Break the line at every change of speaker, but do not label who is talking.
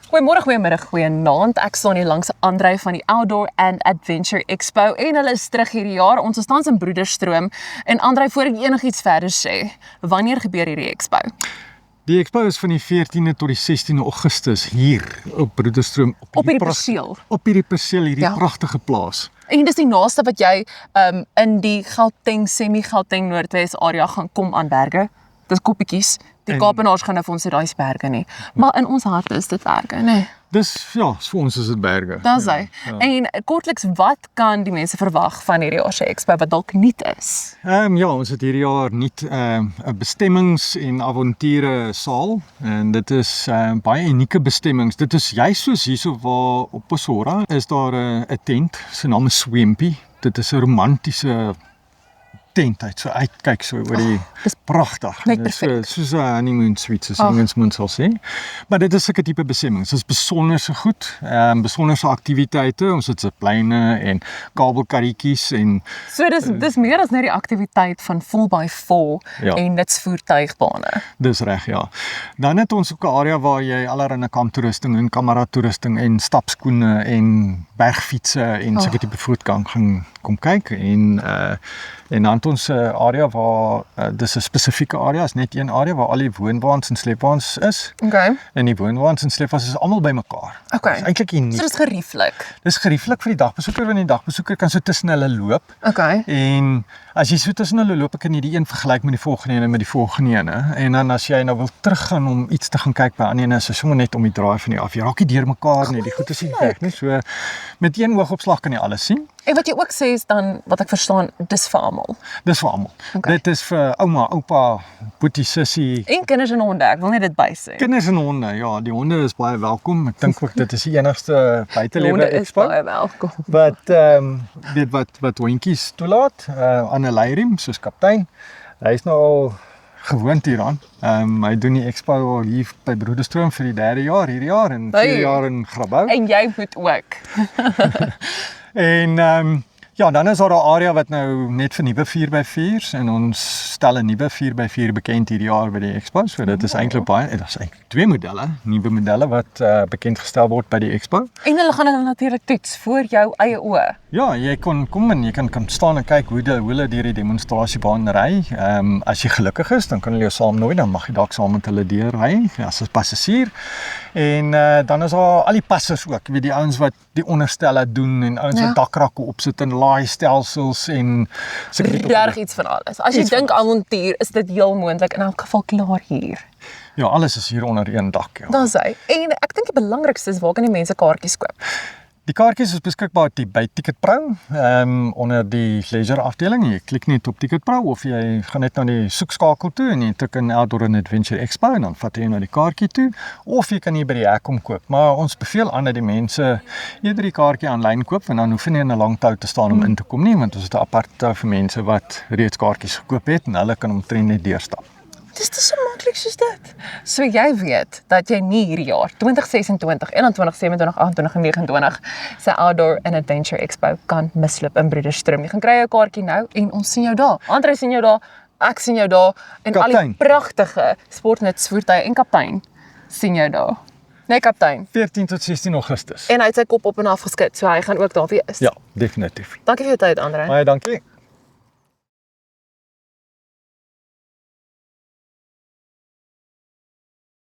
Goeiemôre, goeiemiddag, goeienaand. Ek staan hier langs Andrei van die Outdoor and Adventure Expo en hulle is terug hierdie jaar. Ons is tans in Broederstroom. En Andrei, voor ek enigiets verder sê, wanneer gebeur hierdie expo?
Die expo is van die 14de tot die 16de Augustus hier op Broederstroom.
Op hierdie perseel.
Op hierdie perseel, hierdie pragtige plaas.
En dis die naaste wat jy in die Gauteng, semi-Gauteng Noordwes area gaan kom aan berge. Dis koppietjies. Die Kaapenaars gaan nou vir ons sê, daai is berge nie. Maar in ons harte is dit berge, nee.
Dis, ja, vir ons is dit berge.
Dis hy. Ja. En kortliks, wat kan die mense verwag van hierdie jaar se expo wat dalk nuut is?
Ja, ons het hierdie jaar nuut 'n bestemmings- en avonture saal. En dit is baie unieke bestemmings. Dit is juist soos hierso waar op Posora is daar 'n tent. Sy naam is Swimpy. Dit is 'n romantiese tent uitkyk so oor die
dis
pragtig.
Net perfek.
Soos 'n honeymoon suite, soos Engelsman sal sê. Maar dit is sulke tipe bestemmings. Dit is besonderse goed, besonderse aktiwiteite. Ons het ziplyne en kabelkarretjies en
so dis meer as net die aktiwiteit van 4x4 en dit's voertuigbane.
Dis reg, ja. Dan het ons ook 'n area waar jy allerlei kamptoerusting en kameratoerusting en stapskoene en bergfietsse en sulke tipe voet kan gaan kom kyk en dan het ons 'n area waar dis 'n spesifieke area, is net een area waar al die woonwaans en slepwaans is.
Okay.
En die woonwaans en slepwaans is almal bymekaar.
Okay.
Dis eintlik uniek.
So dis gerieflik.
Dis gerieflik vir die dagbesoeker, want die dagbesoeker kan so tussen hulle loop.
Okay.
En as jy so tussen hulle loop, kan jy die een vergelyk met die volgende ene met die volgende ene. En dan as jy nou wil teruggaan om iets te gaan kyk by ander ene, is sommer net om die draai van die af. Jy raak nie deur mekaar nie. Die goed is nie weg nie. So met een oogopslag kan jy alles sien.
En wat jy ook sê is dan, wat ek verstaan, dis vir almal.
Dis vir almal. Okay. Dit is vir ouma, oupa, boetie, sussie.
En kinders en honde, ek wil net dit bysê.
Kinders en honde, ja, die honde is baie welkom. Ek dink ook dit is die enigste buitelewe expo.
Honde is baie welkom.
Wat hondjies toelaat, aan 'n leiriem, soos kaptein. Hy is nou al gewoond hieraan. Hy doen die expo al hier by Broederstroom vir die 3de jaar hierdie jaar en 4 jaar in Grabouw.
En jy moet ook.
En ja, dan is daar 'n area wat nou net vir nuwe 4x4's en ons stel 'n nuwe 4x4 bekend hierdie jaar by die expo. So dit is eintlik baie, dit is eintlik 2 modelle, nuwe modelle wat bekend gestel word by die expo.
En hulle gaan hulle natuurlik toets voor jou eie oë.
Ja, jy kan kom en jy kan staan en kyk hoe hulle deur die demonstrasiebaan ry. As jy gelukkig is, dan kan hulle jou saamnooi, dan mag jy dalk saam met hulle deur ry as 'n passasier. En dan is daar al die passers ook, jy weet die ouens wat die onderstelle doen en ouens wat dakrakke opsit en laaistelsels en
reg iets van alles. As jy dink avontuur, is dit heel moontlik in elk geval klaar hier.
Ja, alles is hier onder een dak, ja.
Dis hy. En ek dink die belangrikste is waar kan die mense kaartjies koop?
Die kaartjies is beskikbaar by Ticketpro, onder die leisure afdeling. Jy klik net op Ticketpro of jy gaan net na die soekskakel toe en jy tik in Outdoor and Adventure Expo en dan vat jy na die kaartjie toe, of jy kan hier by die hek kom koop. Maar ons beveel aan dat die mense eerder die kaartjie aanlyn koop en dan hoef jy nie in 'n lang tou te staan om in te kom nie, want ons het 'n aparte tou vir mense wat reeds kaartjies gekoop het en hulle kan omtrent net deurstap.
Dis so maklik soos dit. So jy weet dat jy nie hierdie jaar 2026, 21, 27, 28 en 29 se Outdoor and Adventure Expo kan misloop in Broederstroom. Jy gaan kry jou kaartjie nou en ons sien jou daar. Andrei sien jou daar, ek sien jou daar en
kaptein.
Al die pragtige sportnutsvoertuie en kaptein sien jou daar. Nee, kaptein.
14 tot 16 Augustus.
En hy het sy kop op en af geskit, so hy gaan ook daar wees.
Ja, definitief.
Dankie vir jou tyd, Andrei.
Baie dankie.